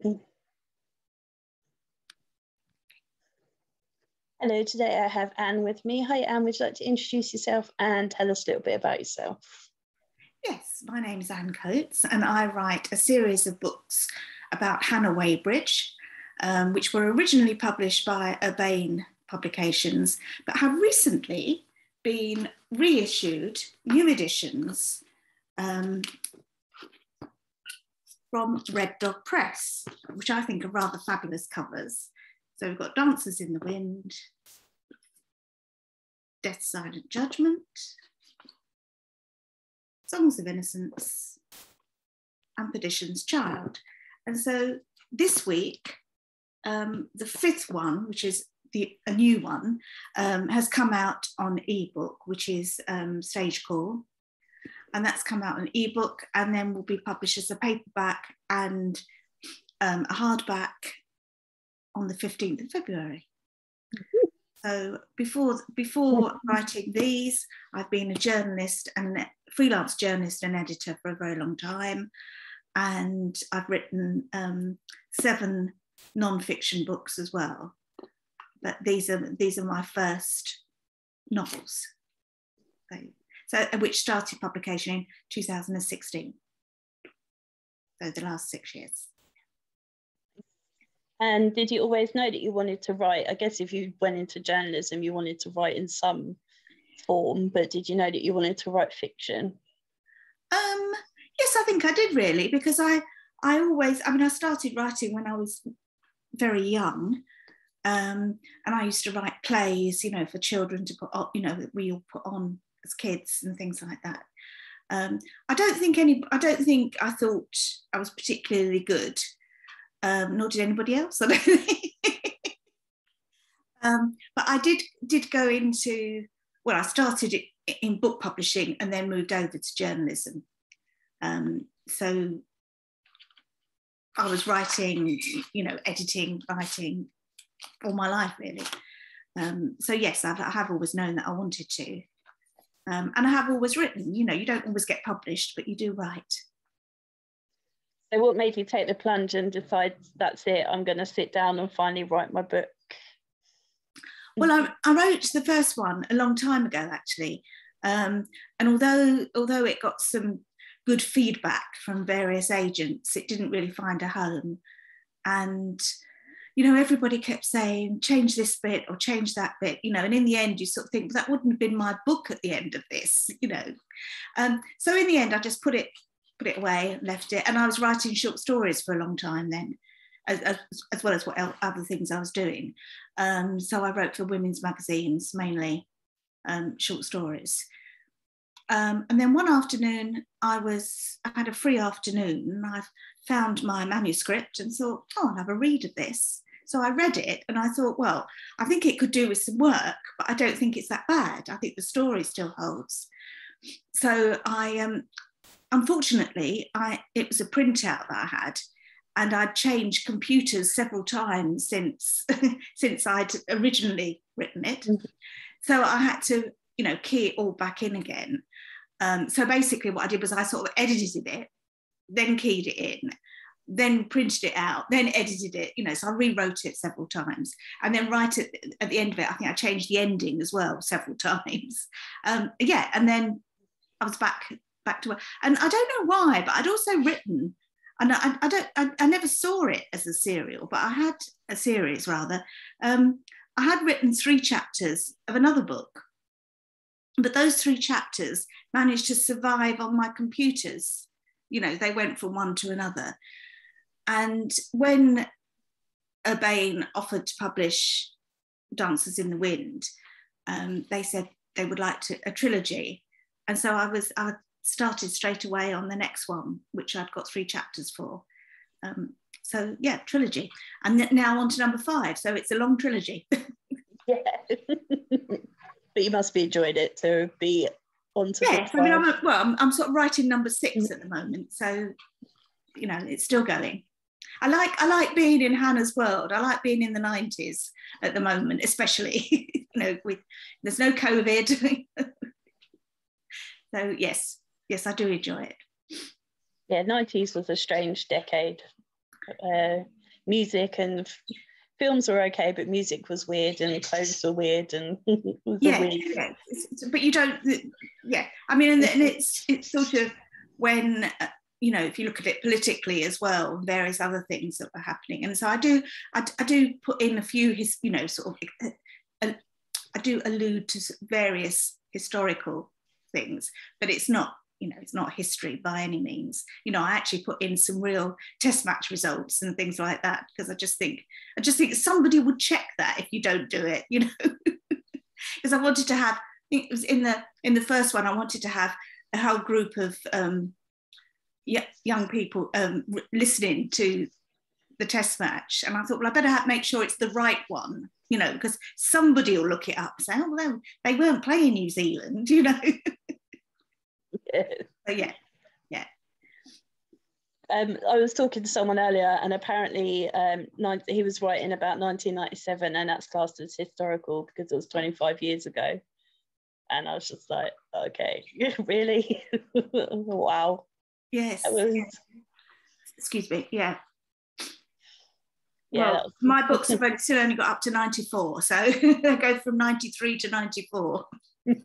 Hello, today I have Anne with me. Hi Anne, would you like to introduce yourself and tell us a little bit about yourself? Yes, my name is Anne Coates and I write a series of books about Hannah Weybridge, which were originally published by Urbane Publications, but have recently been reissued, new editions, from Red Dog Press, which I think are rather fabulous covers. So we've got Dances in the Wind, Death's Silent Judgment, Songs of Innocence, and Perdition's Child. And so this week, the fifth one, which is a new one, has come out on ebook, which is Stage Call. And that's come out on ebook and then will be published as a paperback and a hardback on the 15th of February. So before writing these, I've been a journalist and freelance journalist and editor for a very long time. And I've written 7 non-fiction books as well. But these are my first novels. So which started publication in 2016. So the last 6 years. And did you always know that you wanted to write? I guess if you went into journalism, you wanted to write in some form, but did you know that you wanted to write fiction? Yes, I think I did really, because I started writing when I was very young. And I used to write plays, for children to put on, that we all put on as kids and things like that. I don't think I thought I was particularly good, nor did anybody else, I don't think. But I did go into, well, I started in book publishing and then moved over to journalism. So I was writing, editing, writing all my life, really. So yes, I have always known that I wanted to. And I have always written, you don't always get published, but you do write. So what made you take the plunge and decide, that's it, I'm going to sit down and finally write my book? Well, I wrote the first one a long time ago, actually. And although it got some good feedback from various agents, it didn't really find a home. And everybody kept saying, change this bit or change that bit, and in the end you sort of think, that wouldn't have been my book at the end of this, So in the end, I just put it away and left it. And I was writing short stories for a long time then, as well as what other things I was doing. So I wrote for women's magazines, mainly short stories. And then one afternoon, I had a free afternoon and I found my manuscript and thought, I'll have a read of this. So I read it and I thought, well, I think it could do with some work, but I don't think it's that bad. I think the story still holds. So unfortunately, it was a printout that I had, and I'd changed computers several times since I'd originally written it. So I had to, key it all back in again. So basically what I did was I sort of edited it, then keyed it in, then printed it out, then edited it, so I rewrote it several times. And then right at the end of it, I think I changed the ending as well several times. And then I was back to work. And I don't know why, but I'd also written, and I never saw it as a serial, but I had a series rather. I had written 3 chapters of another book, but those 3 chapters managed to survive on my computers. They went from one to another. And when Urbane offered to publish Dances in the Wind, they said they would like a trilogy. And so I started straight away on the next one, which I'd got 3 chapters for. So yeah, trilogy. And now on to number 5. So it's a long trilogy. Yeah. But you must be enjoying it to be on to. Yes, I mean, I'm sort of writing number 6 at the moment. So, it's still going. I like being in Hannah's world. I like being in the 90s at the moment, especially, there's no COVID. So yes, I do enjoy it. Yeah, 90s was a strange decade. music and films were okay, but music was weird and clothes were weird and it was weird. Yeah. But you don't, yeah. I mean, and it's sort of when, if you look at it politically as well, various other things that were happening. And so I do put in a few, I do allude to various historical things, but it's not, it's not history by any means. I actually put in some real test match results and things like that, because I just think somebody would check that if you don't do it, because I wanted to have, I think it was in the first one, I wanted to have a whole group of young people listening to the test match, and I thought, well, I better make sure it's the right one, because somebody will look it up and say, oh, well, they weren't playing New Zealand, So, yeah. I was talking to someone earlier, and apparently he was writing about 1997, and that's classed as historical because it was 25 years ago. And I was just like, okay, really? Wow. Yes. Excuse me. Yeah. Yeah. Well, my books have still only got up to 94, so they go from 93 to 94. And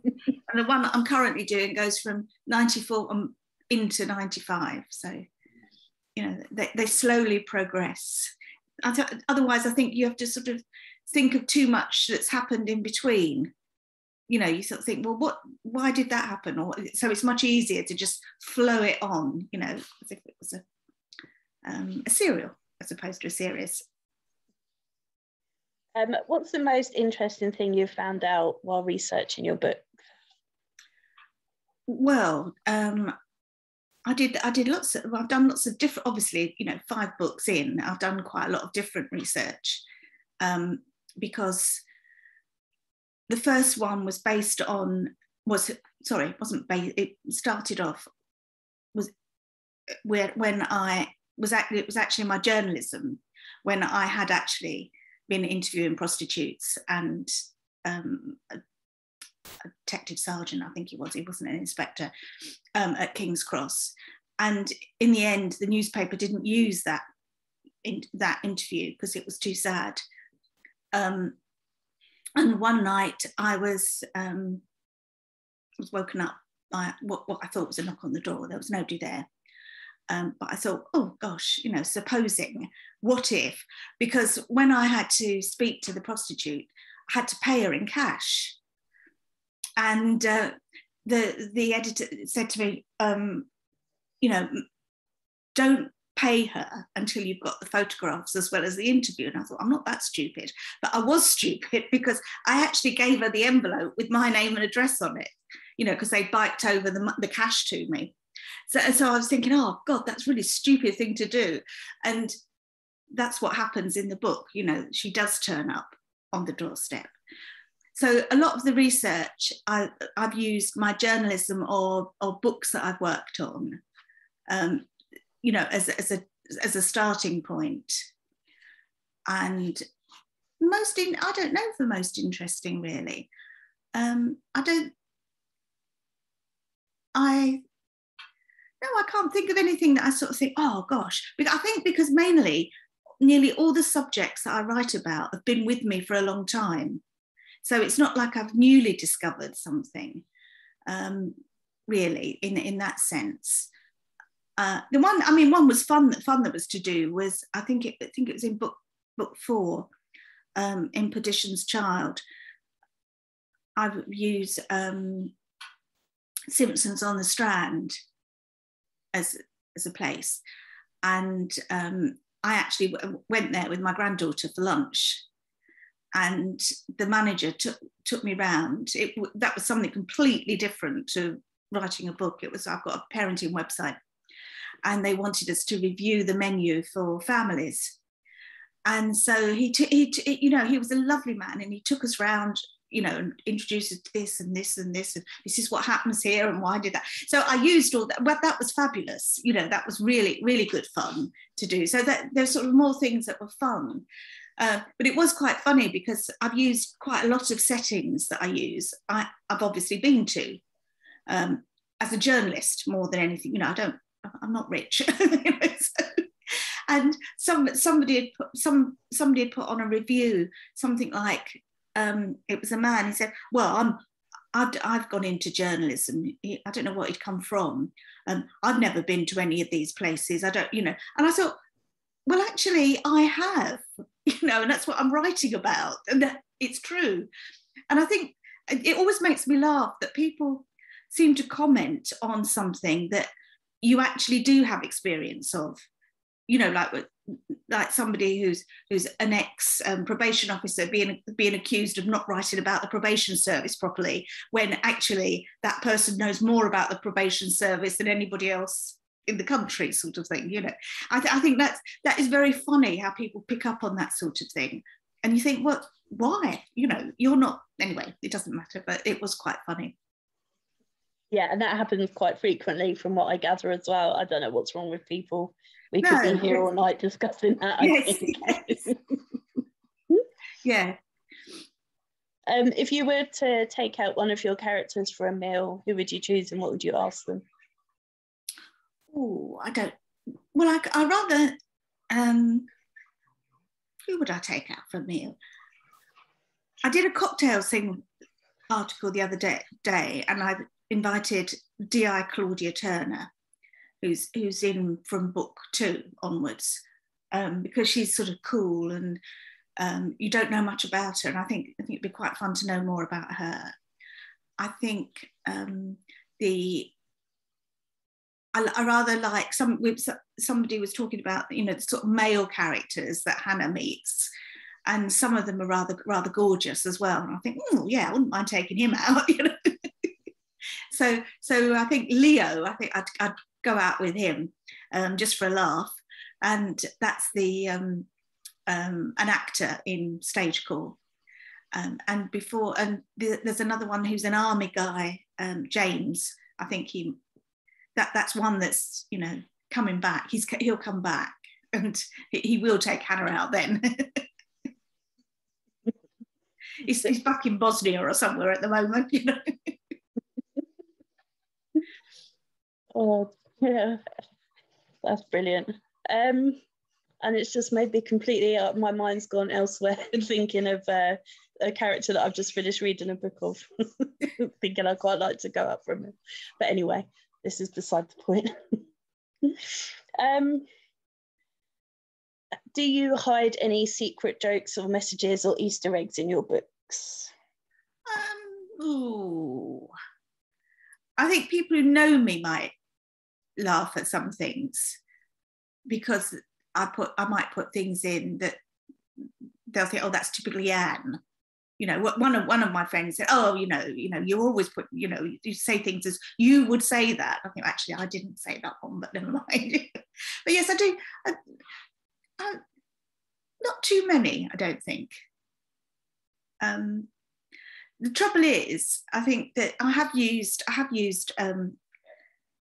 the one that I'm currently doing goes from 94 into 95. So, they slowly progress. Otherwise, I think you have to sort of think of too much that's happened in between. You sort of think, well, why did that happen? Or so it's much easier to just flow it on, as if it was a serial as opposed to a series. What's the most interesting thing you've found out while researching your book? Well, I did I've done lots of different, obviously, 5 books in, I've done quite a lot of different research, because the first one was based on, it started off was when it was actually my journalism, when I had actually been interviewing prostitutes, and a detective sergeant, I think he wasn't an inspector, at King's Cross. And in the end, the newspaper didn't use that interview because it was too sad. And one night I was woken up by what I thought was a knock on the door. There was nobody there. But I thought, oh gosh, supposing, what if? Because when I had to speak to the prostitute, I had to pay her in cash. And the editor said to me, don't pay her until you've got the photographs as well as the interview. And I thought, I'm not that stupid. But I was stupid because I actually gave her the envelope with my name and address on it, because they biked over the cash to me. So I was thinking, oh God, that's a really stupid thing to do. And that's what happens in the book. She does turn up on the doorstep. So a lot of the research, I've used my journalism or books that I've worked on, as a starting point. And I don't know if the most interesting, really. I can't think of anything that I sort of think, oh gosh. But I think because mainly nearly all the subjects that I write about have been with me for a long time. So it's not like I've newly discovered something, really, in that sense. One was fun that was to do was, I think it was in book 4, in Perdition's Child. I've used Simpsons on the Strand as a place, and I actually went there with my granddaughter for lunch, and the manager took me round. That was something completely different to writing a book. I've got a parenting website, and they wanted us to review the menu for families. And so he was a lovely man, and he took us round, and introduced us to this and this and this, and this is what happens here, and why did that. So I used all that. Well, that was fabulous. That was really, really good fun to do. So that there's sort of more things that were fun. But it was quite funny because I've used quite a lot of settings that I've obviously been to as a journalist more than anything. I'm not rich. And some somebody had put on a review something like, it was a man. He said, "Well, I've gone into journalism." I don't know what he'd come from. I've never been to any of these places. I don't, And I thought, well, actually, I have, and that's what I'm writing about, and that it's true. And I think it always makes me laugh that people seem to comment on something that you actually do have experience of, like somebody who's an ex probation officer being accused of not writing about the probation service properly, when actually that person knows more about the probation service than anybody else in the country, sort of thing. I think that is very funny how people pick up on that sort of thing, and you think, well, why? You're not, anyway, it doesn't matter, but it was quite funny. Yeah, and that happens quite frequently from what I gather as well. I don't know what's wrong with people. We could be here all night discussing that. Yes. Yeah. If you were to take out one of your characters for a meal, who would you choose and what would you ask them? Oh, I don't. Well, I rather. Who would I take out for a meal? I did a cocktail thing article the other day, and I invited D.I. Claudia Turner, who's in from book 2 onwards, because she's sort of cool, and you don't know much about her, and I think it'd be quite fun to know more about her. I think I rather like somebody was talking about, the sort of male characters that Hannah meets, and some of them are rather gorgeous as well. And I think, yeah, I wouldn't mind taking him out. So I think Leo, I'd go out with him just for a laugh, and that's an actor in Stagecoach. And there's another one who's an army guy, James. I think that's one that's coming back. He'll come back, and he will take Hannah out then. he's back in Bosnia or somewhere at the moment. Oh yeah, that's brilliant. And it's just made me completely up. My mind's gone elsewhere, thinking of a character that I've just finished reading a book of, thinking I'd quite like to go out from him. But anyway, this is beside the point. Do you hide any secret jokes or messages or Easter eggs in your books? I think people who know me might laugh at some things, because I might put things in that they'll think, oh, that's typically Anne. One of my friends said, oh, you always put, you say things as you would say that. I think, actually, I didn't say that one, but never mind. But yes, I do. Not too many, I don't think. The trouble is, I think that I have used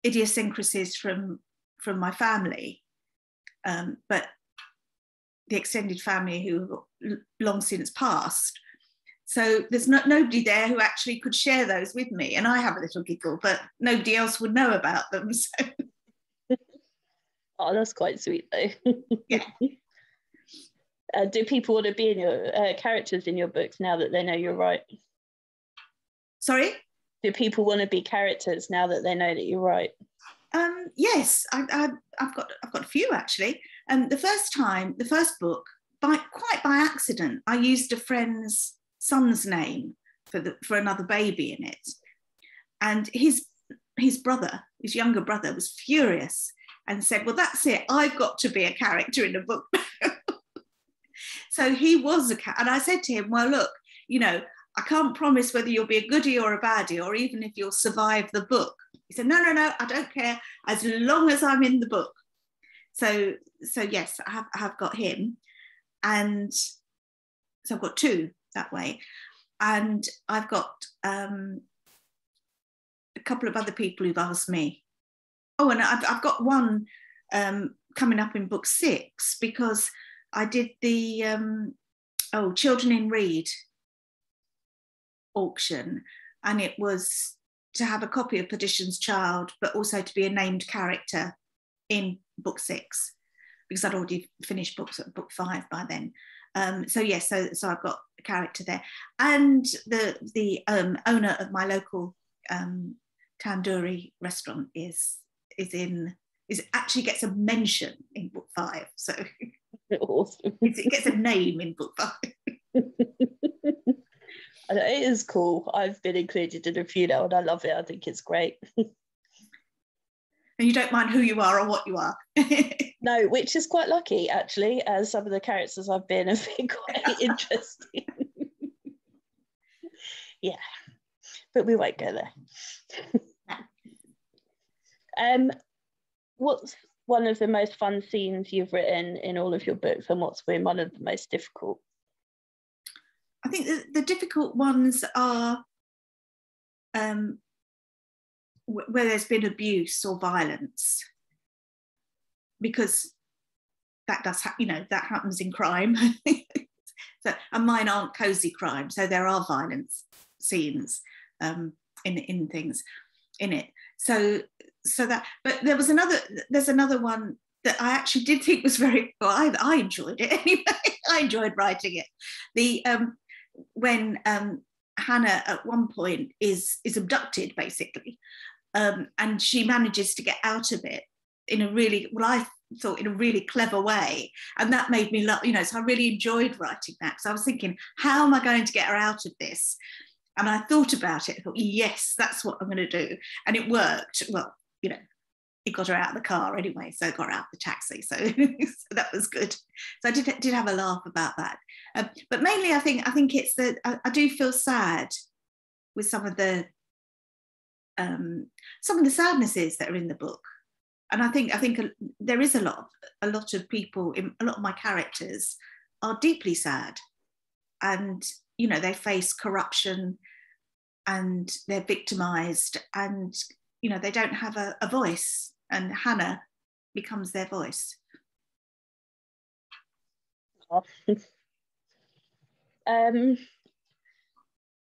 idiosyncrasies from my family, but the extended family who have long since passed. So there's nobody there who actually could share those with me, and I have a little giggle, but nobody else would know about them. So. Oh, that's quite sweet, though. Yeah. Do people want to be in your characters in your books now that they know you're right? Sorry? Do people want to be characters now that they know that you're right? Yes, I've got a few actually. The first book, quite by accident, I used a friend's son's name for another baby in it, and his younger brother was furious and said, well, that's it, I've got to be a character in a book. So he was and I said to him, well, look, I can't promise whether you'll be a goodie or a baddie, or even if you'll survive the book. He said, no, I don't care, as long as I'm in the book. So yes, I have got him, and so I've got 2 that way, and I've got a couple of other people who've asked me. Oh, and I've got one coming up in book 6, because I did the Children in Read auction, and it was to have a copy of Perdition's Child, but also to be a named character in book 6. because I'd already finished book 5 by then. So yes, so I've got a character there, and the owner of my local tandoori restaurant is actually gets a mention in book 5. So Awesome. it gets a name in book 5. It is cool. I've been included in a few now, and I love it. I think it's great. And you don't mind who you are or what you are. No, which is quite lucky, actually, as some of the characters I've been have been quite interesting. Yeah, but we won't go there. What's one of the most fun scenes you've written in all of your books, and what's been one of the most difficult? I think the difficult ones are where there's been abuse or violence, because that does that happens in crime. So, and mine aren't cozy crime, so there are violence scenes in things in it. So that, but there's another one that I actually did think was very, well, I enjoyed it anyway. I enjoyed writing it. When Hannah at one point is abducted, basically, and she manages to get out of it in a really, well, I thought in a really clever way, and that made me love, so I really enjoyed writing that. So I was thinking, how am I going to get her out of this? And I thought about it. I thought, yes, that's what I'm going to do, and it worked. Well, it got her out of the car anyway, so it got her out of the taxi. So, so that was good. So I did have a laugh about that. But mainly, I think it's that I do feel sad with some of the sadnesses that are in the book, and I think there is a lot of people, a lot of my characters are deeply sad, and they face corruption, and they're victimized, and they don't have a voice, and Hannah becomes their voice.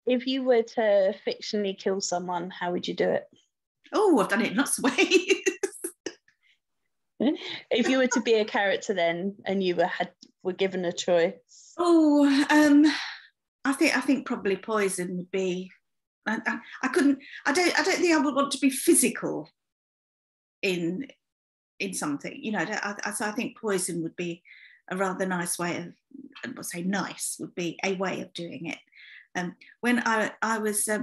If you were to fictionally kill someone, how would you do it? Oh, I've done it in lots of ways. If you were to be a character then, and you were given a choice? Oh, I think probably poison would be. I don't think I would want to be physical in something. So I think poison would be a rather nice way of, and I'll say nice would be a way of doing it. When I was, I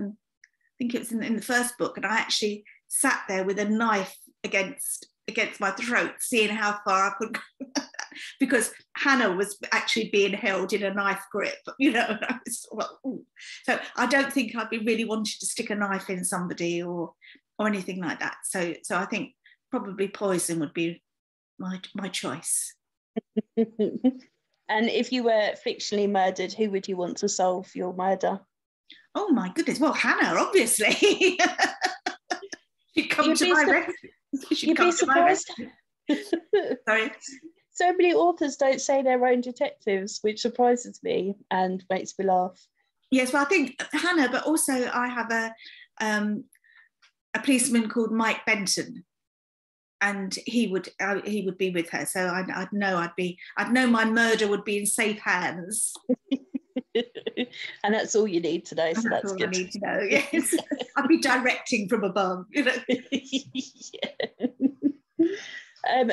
think it was in the first book, and I actually sat there with a knife against my throat, seeing how far I could go, because Hannah was actually being held in a knife grip, and I was so I don't think I'd be really wanting to stick a knife in somebody or anything like that. So I think probably poison would be my choice. And if you were fictionally murdered, who would you want to solve your murder? Oh my goodness! Well, Hannah, obviously. She'd come to my rescue. You'd be surprised. Sorry. So many authors don't say their own detectives, which surprises me and makes me laugh. Yes, well, I think Hannah, but also I have a policeman called Mike Benton, and he would be with her. So I'd know my murder would be in safe hands. And that's all you need to know. So that's good. I need to know. Yes, I'd be directing from above. Yeah.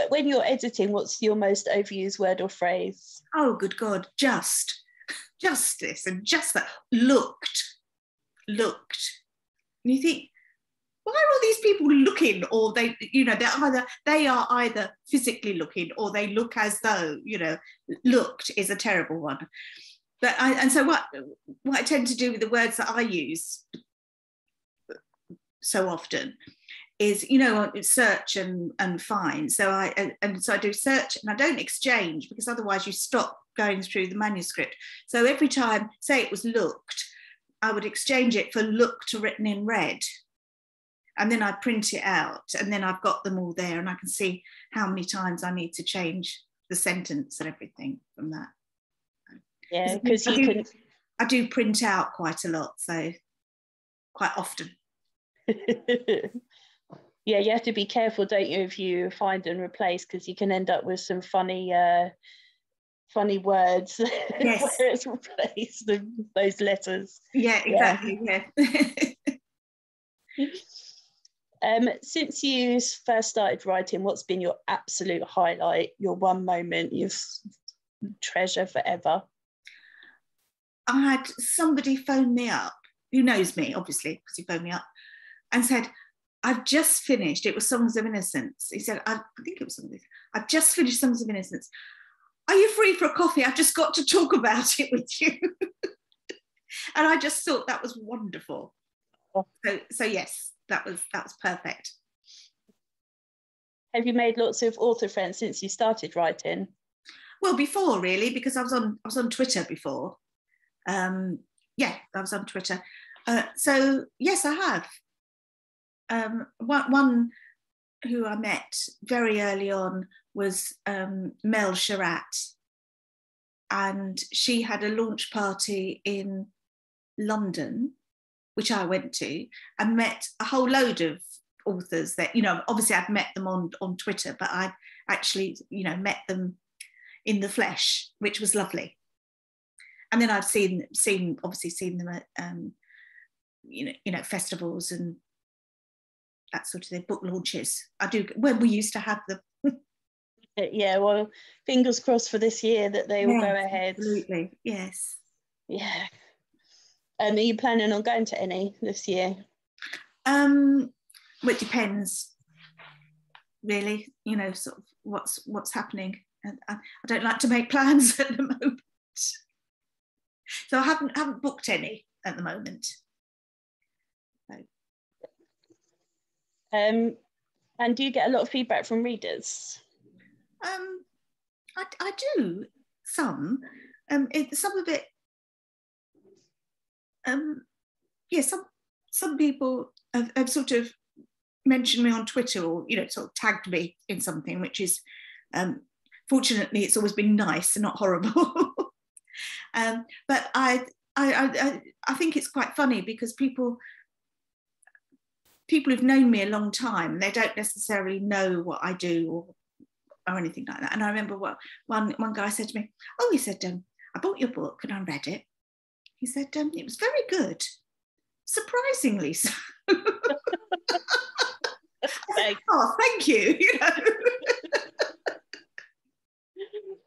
When you're editing, what's your most overused word or phrase? Oh, good God! Justice and just that. Looked. And you think, why are all these people looking? Or they are either physically looking, or they look as though, looked is a terrible one. But so what I tend to do with the words that I use so often is, search and find. So I do search, and I don't exchange, because otherwise you stop going through the manuscript. So every time, say it was looked, I would exchange it for looked written in red. And then I print it out, and then I've got them all there, and I can see how many times I need to change the sentence and everything from that. Yeah, because I do print out quite a lot, so quite often. Yeah, you have to be careful, don't you, if you find and replace, because you can end up with some funny words Yes. where it's replaced those letters. Yeah, exactly. Yeah. Since you first started writing, what's been your absolute highlight, your one moment you treasure forever? I had somebody phone me up, who knows me, obviously, because he phoned me up, and said, I've just finished, it was Songs of Innocence. He said, I think it was something, I've just finished Songs of Innocence. Are you free for a coffee? I've just got to talk about it with you. And I just thought that was wonderful. Oh. So yes, that was perfect. Have you made lots of author friends since you started writing? Well, before, really, because I was on Twitter before. Yeah, I was on Twitter. So yes, I have. One who I met very early on was Mel Sherratt, and she had a launch party in London, which I went to, and met a whole load of authors that, obviously I'd met them on Twitter, but I'd actually, met them in the flesh, which was lovely. And then I've seen them at festivals and that sort of thing, book launches. I do, when we used to have them. Yeah, well, fingers crossed for this year that they will go ahead. Absolutely, yes. Yeah. Are you planning on going to any this year? Well, it depends, really. Sort of what's happening. And I don't like to make plans at the moment, so I haven't booked any at the moment. So. And do you get a lot of feedback from readers? I do some. Some of it. Yeah, some people have sort of mentioned me on Twitter, or sort of tagged me in something, which is fortunately it's always been nice and not horrible. But I think it's quite funny because people who've known me a long time, they don't necessarily know what I do or anything like that. And I remember one guy said to me, "Oh," he said, "I bought your book and I read it." He said, "It was very good, surprisingly so." Oh, thank you.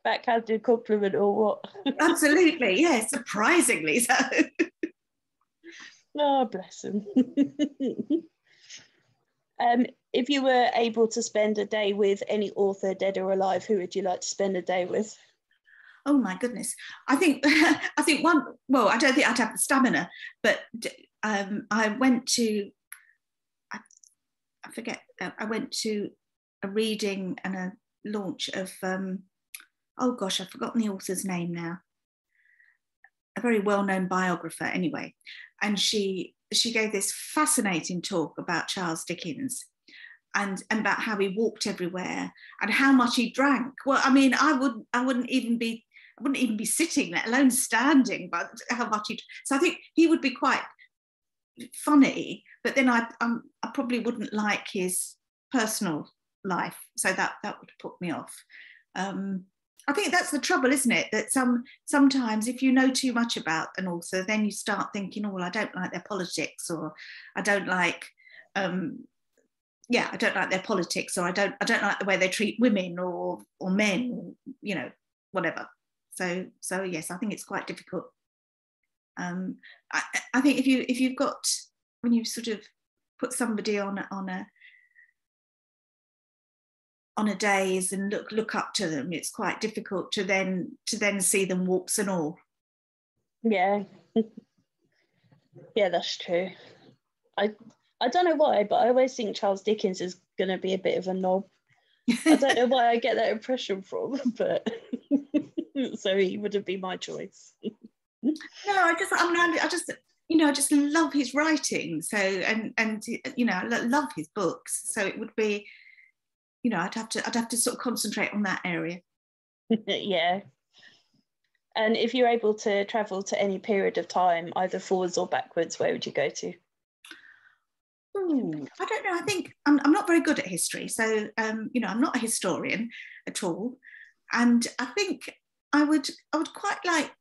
Backhanded compliment or what? Absolutely, yeah, surprisingly so. Oh, bless him. If you were able to spend a day with any author, dead or alive, who would you like to spend a day with? Oh my goodness. I think one, well, I don't think I'd have the stamina, but I went to, I forget, I went to a reading and a launch of, oh gosh, I've forgotten the author's name now. A very well-known biographer anyway. And she gave this fascinating talk about Charles Dickens and about how he walked everywhere and how much he drank. Well, I mean, I wouldn't even be sitting, let alone standing, but how much he. So I think he would be quite funny, but then I probably wouldn't like his personal life, so that would put me off. I think that's the trouble, isn't it? That sometimes if you know too much about an author, then you start thinking, oh, well, I don't like their politics, or I don't like. I don't like their politics, or I don't like the way they treat women or men, or, whatever. So yes, I think it's quite difficult. I think if you've got, when you sort of put somebody on a days and look up to them, it's quite difficult to then see them warts and all. Yeah. Yeah, that's true. I don't know why, but I always think Charles Dickens is going to be a bit of a knob. I don't know why I get that impression from, but so he wouldn't be my choice. No, I just love his writing. So and I love his books. So it would be, I'd have to sort of concentrate on that area. Yeah. And if you're able to travel to any period of time, either forwards or backwards, where would you go to? Ooh, I don't know. I think I'm not very good at history, so I'm not a historian at all. And I think I would quite like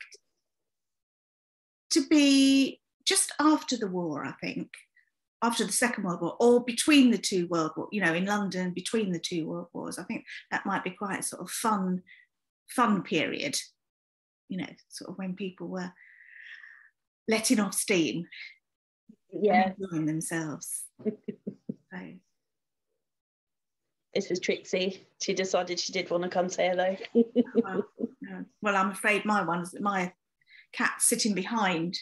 to be just after the war. I think after the Second World War, or between the two World Wars. In London between the two World Wars. I think that might be quite a sort of fun period. Sort of when people were letting off steam. Yeah. Enjoying themselves. So. This was Trixie. She decided she did want to come say hello. Well, I'm afraid my cat's sitting behind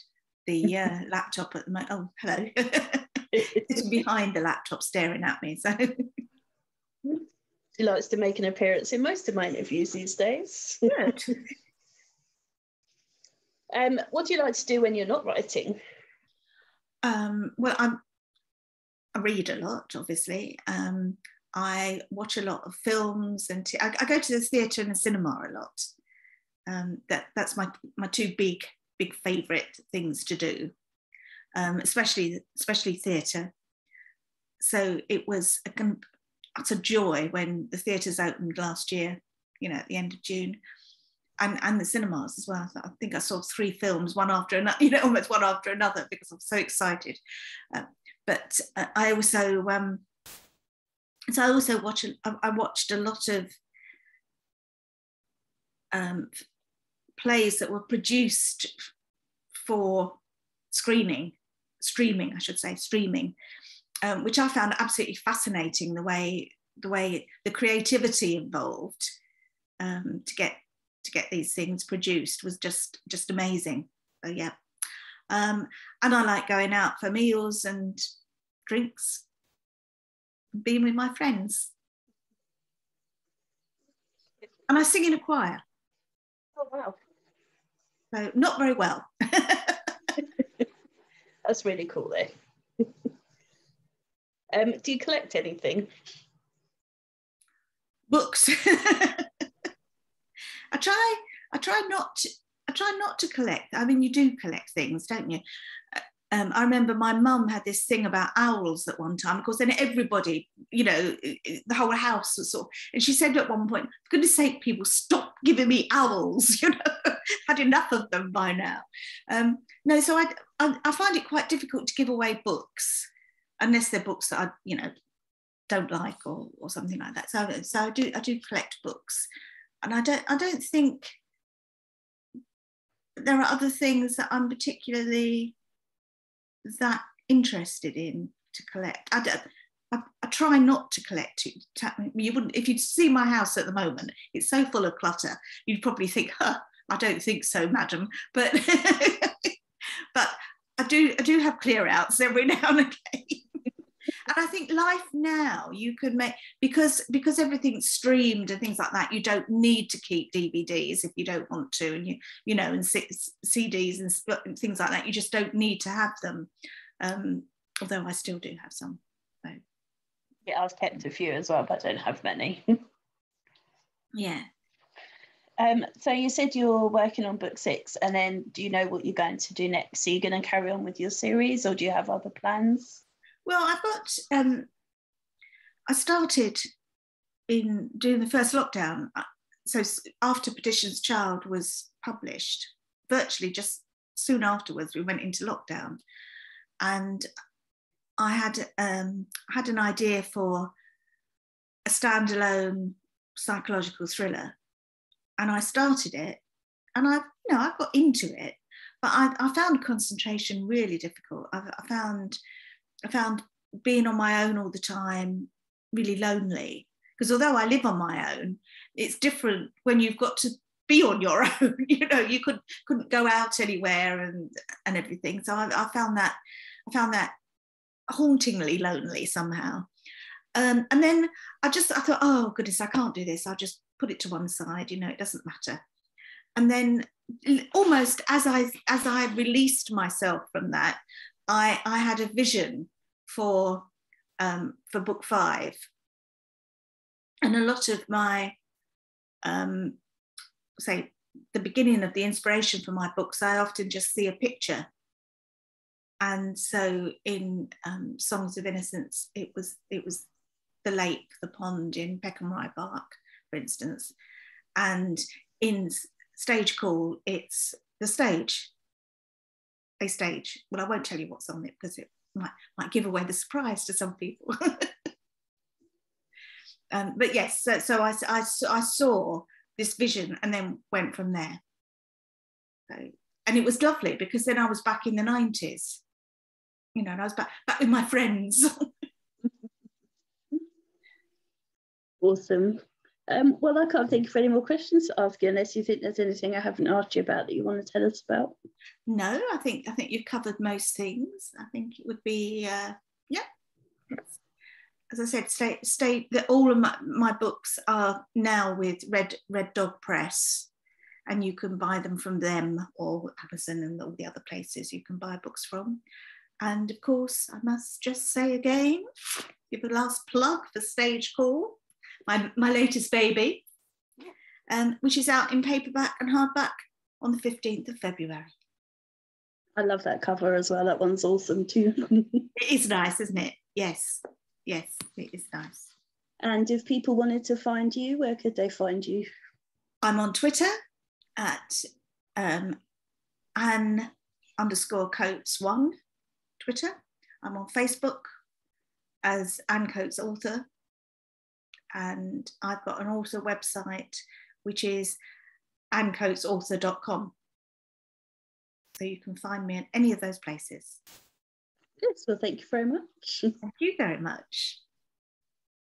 the laptop at the moment. Oh, hello. Sitting behind the laptop staring at me. So she likes to make an appearance in most of my interviews these days. Good. What do you like to do when you're not writing? Well, I read a lot, obviously. I watch a lot of films, and I go to the theatre and the cinema a lot. That's my two big favourite things to do, especially theatre. So it was utter joy when the theatres opened last year, at the end of June. And the cinemas as well. I think I saw 3 films, one after another, almost one after another, because I'm so excited. But I also, I watched a lot of plays that were produced for streaming, which I found absolutely fascinating. The way the creativity involved to get these things produced was just amazing. So yeah, and I like going out for meals and drinks, being with my friends, and I sing in a choir. Oh wow! So not very well. That's really cool, though. Do you collect anything? Books. I try not to collect. I mean, you do collect things, don't you? I remember my mum had this thing about owls at one time. Of course, then everybody, the whole house was sort of, and she said at one point, for goodness sake, people, stop giving me owls, had enough of them by now. No, so I find it quite difficult to give away books, unless they're books that I, don't like or something like that. So I do collect books. And I don't think there are other things that I'm particularly that interested in to collect. I try not to collect. You wouldn't, if you'd see my house at the moment, it's so full of clutter, you'd probably think, I don't think so, madam. But but I do have clear outs every now and again. And I think life now, you could make, because everything's streamed and things like that, you don't need to keep DVDs if you don't want to, and and CDs and things like that, you just don't need to have them. Although I still do have some. So. Yeah, I've kept a few as well, but I don't have many. Yeah. So you said you're working on book 6, and then do you know what you're going to do next? Are you going to carry on with your series, or do you have other plans? Well, I've got, I started in doing the first lockdown. So after Petition's Child was published, virtually just soon afterwards, we went into lockdown. And I had an idea for a standalone psychological thriller. And I started it, and I got into it, but I found concentration really difficult. I found being on my own all the time really lonely, because although I live on my own, it's different when you've got to be on your own. You couldn't go out anywhere and everything. So I found that hauntingly lonely somehow. And then I thought, oh goodness, I can't do this. I'll just put it to one side. It doesn't matter. And then almost as I released myself from that, I had a vision for book 5, and a lot of my say the beginning of the inspiration for my books, I often just see a picture And so in Songs of Innocence, it was the lake, the pond in Peckham Rye Park, for instance. And in Stage Call, it's the stage. A stage. Well, I won't tell you what's on it because it might give away the surprise to some people. But yes, so I saw this vision and then went from there. So, and it was lovely because then I was back in the 90s, you know, and I was back with my friends. Awesome. Well, I can't think of any more questions to ask you unless you think there's anything I haven't asked you about that you want to tell us about. No, I think you've covered most things. I think it would be, yeah. As I said, stay that all of my books are now with Red Dog Press, and you can buy them from them or Amazon and all the other places you can buy books from. And of course, I must just say again, give a last plug for Stage Call, my latest baby, which is out in paperback and hardback on the 15th of February. I love that cover as well. That one's awesome too. It is nice, isn't it? Yes, it is nice. And if people wanted to find you, where could they find you? I'm on Twitter at Ann_Coates1 Twitter. I'm on Facebook as Ann Coates Author. And I've got an author website, which is anncoatesauthor.com. So you can find me in any of those places. Yes, well, thank you very much. Thank you very much.